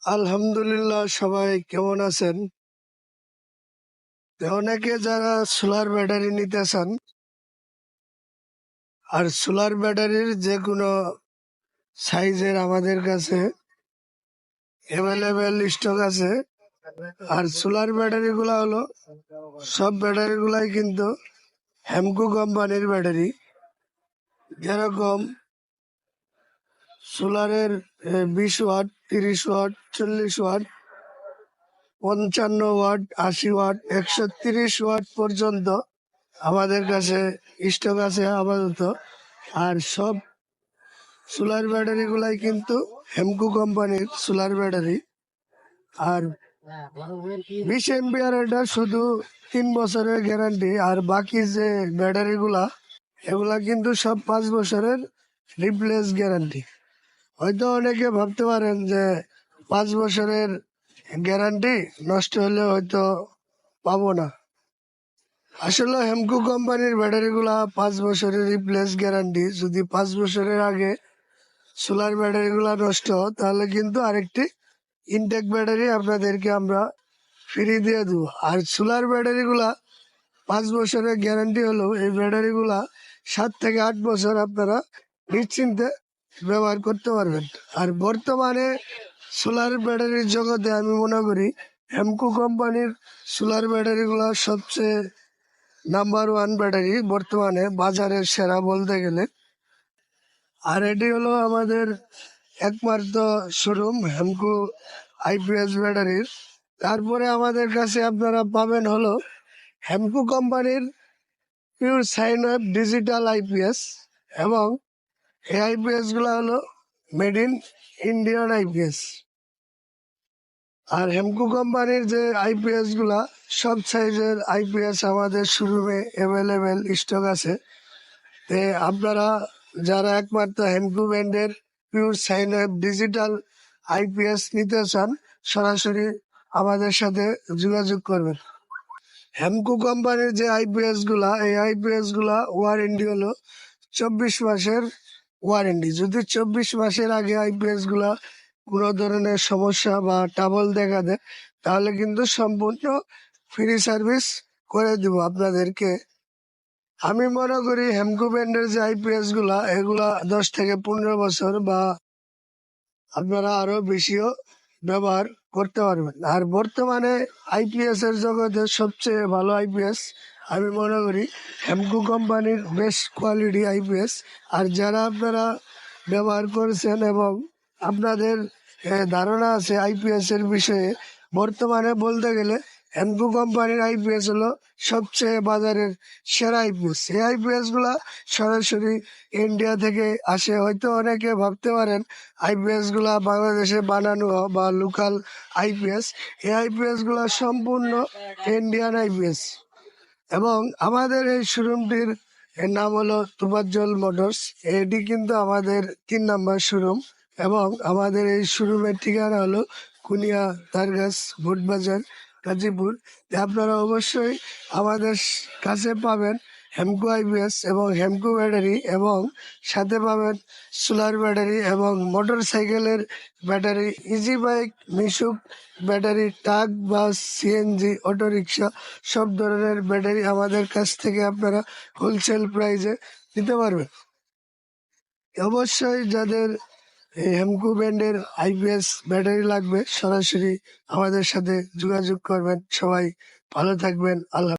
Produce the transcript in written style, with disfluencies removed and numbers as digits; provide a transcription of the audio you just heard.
আলহামদুলিল্লাহ, সবাই কেমন আছেন? অনেকে যারা সোলার ব্যাটারি নিতে চান, আর সোলার ব্যাটারির যে কোনো সাইজের আমাদের কাছে অ্যাভেলেবেল স্টক আছে। আর সোলার ব্যাটারি গুলা হলো, সব ব্যাটারি গুলাই কিন্তু হেমকো কোম্পানির ব্যাটারি। যেরকম সোলারের 20 watt, 30 watt, 40 watt, 55 watt, 80 watt, 130 watt পর্যন্ত আমাদের কাছে স্টক আছে আপাতত। আর সব সোলার ব্যাটারি গুলাই কিন্তু হেমকো কোম্পানির সোলার ব্যাটারি। আর 20 এম্পিয়ার এটা শুধু 3 বছরের গ্যারান্টি। আর বাকি যে ব্যাটারি গুলা, এগুলা কিন্তু সব 5 বছরের রিপ্লেস গ্যারান্টি। হয়তো অনেকে ভাবতে পারেন যে 5 বছরের গ্যারান্টি নষ্ট হলে হয়তো পাবো না। আসলে হেমকো কোম্পানির ব্যাটারি গুলা 5 বছরের রিপ্লেস গ্যারান্টি। যদি 5 বছরের আগে সোলার ব্যাটারি গুলা নষ্ট, তাহলে কিন্তু আরেকটি ইনটেক ব্যাটারি আপনাদেরকে আমরা ফ্রি দিয়ে দেবো। আর সোলার ব্যাটারি গুলা 5 বছরের গ্যারান্টি হলো, এই ব্যাটারি গুলা 7 থেকে 8 বছর আপনারা নিশ্চিন্তে ব্যবহার করতে পারবেন। আর বর্তমানে সোলার ব্যাটারির জগতে আমি মনে করি হেমকো কোম্পানির সোলার ব্যাটারি গুলা সবচেয়ে নাম্বার 1 ব্যাটারি, বর্তমানে বাজারের সেরা বলতে গেলে। আর এটি হলো আমাদের একমাত্র শোরুম হেমকো আইপিএস ব্যাটারির। তারপরে আমাদের কাছে আপনারা পাবেন হলো হেমকো কোম্পানির pure sine wave digital IPS, এবং এই আইপিএস গুলা হলো মেড ইন ইন্ডিয়ান আইপিএস। আর হেমকো কোম্পানির যে আইপিএস গুলা, সব সাইজের আইপিএস আমাদের শোরুমে অ্যাভেলেবেল স্টক আছে। তে আপনারা যারা একমাত্র হেমকো ব্র্যান্ডের pure sine wave digital IPS নিতে চান, সরাসরি আমাদের সাথে যোগাযোগ করবেন। হেমকো কোম্পানির যে আইপিএস গুলা, এই আইপিএস গুলা ওয়ারেন্টি হলো 24 মাসের ওয়ারেন্টি। যদি 24 মাসের আগে আইপিএস গুলা কোনো ধরনের সমস্যা বা ট্রাবল দেখা দেয়, তাহলে কিন্তু সম্পূর্ণ ফ্রি সার্ভিস করে দিব আপনাদেরকে। আমি মনে করি হেমকো ব্র্যান্ডের যে আইপিএস গুলা, এগুলা 10 থেকে 15 বছর বা আপনারা আরো বেশিও ব্যবহার করতে পারবেন। আর বর্তমানে আইপিএস এর জগতে সবচেয়ে ভালো আইপিএস আমি মনে করি হেমকো কোম্পানির বেস্ট কোয়ালিটি আইপিএস। আর যারা আপনারা ব্যবহার করেছেন এবং আপনাদের ধারণা আছে আইপিএস এর বিষয়ে, বর্তমানে বলতে গেলে হেমকো কোম্পানির আইপিএস হলো সবচেয়ে বাজারের সেরা আইপিএস। এই আইপিএস গুলা সরাসরি ইন্ডিয়া থেকে আসে। হয়তো অনেকে ভাবতে পারেন আইপিএস গুলা বাংলাদেশে বানানো বা লোকাল আইপিএস। এই আইপিএস গুলা সম্পূর্ণ ইন্ডিয়ান আইপিএস। এবং আমাদের এই শোরুমটির নাম হলো তোফাজ্জল মোটরস। এটি কিন্তু আমাদের 3 নম্বর শোরুম, এবং আমাদের এই শোরুমের ঠিকানা হলো কুনিয়া তারগাছ ভুটবাজার, গাজীপুর। আপনারা অবশ্যই আমাদের কাছে পাবেন হেমকো আইপিএস এবং হেমকো ব্যাটারি, এবং সাথে পাবেন সোলার ব্যাটারি এবং মোটর সাইকেলের ব্যাটারি, ইজি বাইক, মিশুক ব্যাটারি, ট্রাক, বাস, সিএনজি, অটোরিকশা, সব ধরনের ব্যাটারি আমাদের কাছ থেকে আপনারা হোলসেল প্রাইসে নিতে পারবেন। অবশ্যই যাদের এই হেমকো ব্র্যান্ডের আইপিএস ব্যাটারি লাগবে, সরাসরি আমাদের সাথে যোগাযোগ করবেন। সবাই ভালো থাকবেন। আল্লাহ।